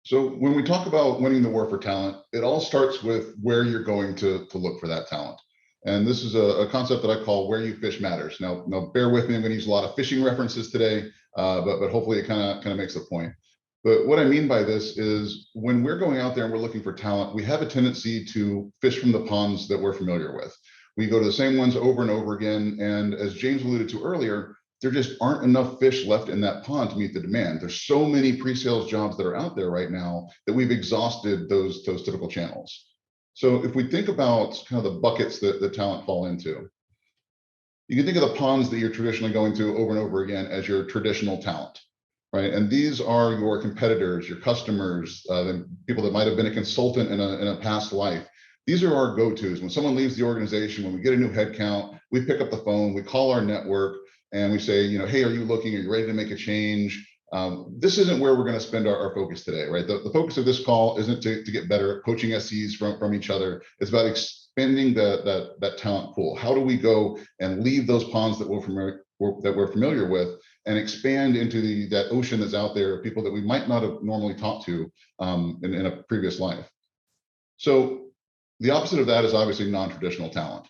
So when we talk about winning the war for talent, it all starts with where you're going to look for that talent. And this is a concept that I call where you fish matters. Now bear with me, I'm going to use a lot of fishing references today, but hopefully it kind of makes the point. But what I mean by this is when we're going out there and we're looking for talent, we have a tendency to fish from the ponds that we're familiar with. We go to the same ones over and over again. And as James alluded to earlier, there just aren't enough fish left in that pond to meet the demand. There's so many pre-sales jobs that are out there right now that we've exhausted those typical channels. So if we think about kind of the buckets that the talent fall into, you can think of the ponds that you're traditionally going to over and over again as your traditional talent, right? And these are your competitors, your customers, the people that might have been a consultant in a past life. These are our go-tos. When someone leaves the organization, when we get a new headcount, we pick up the phone, we call our network, and we say, hey, are you looking? Are you ready to make a change? This isn't where we're going to spend our focus today, right? The focus of this call isn't to get better at poaching SEs from each other. It's about expanding that talent pool. How do we go and leave those ponds that we're familiar with and expand into that ocean that's out there of people that we might not have normally talked to in a previous life? So the opposite of that is obviously non-traditional talent.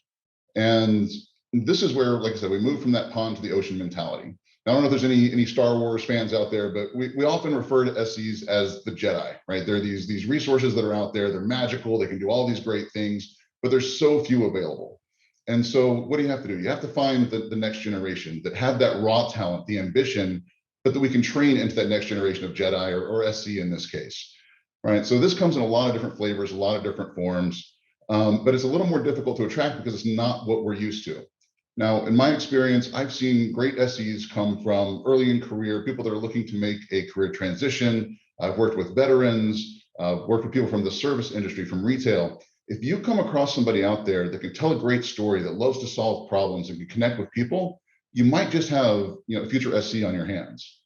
And this is where, like I said, we move from that pond to the ocean mentality. Now, I don't know if there's any Star Wars fans out there, but we often refer to SEs as the Jedi, right? They're these resources that are out there. They're magical. They can do all these great things, but there's so few available. And so what do you have to do? You have to find the next generation that have that raw talent, the ambition, but that we can train into that next generation of Jedi or SE in this case, right? So this comes in a lot of different flavors, a lot of different forms, but it's a little more difficult to attract because it's not what we're used to. Now, in my experience, I've seen great SEs come from early in career, people that are looking to make a career transition. I've worked with veterans, worked with people from the service industry, from retail. If you come across somebody out there that can tell a great story, that loves to solve problems and can connect with people, you might just have a future SE on your hands.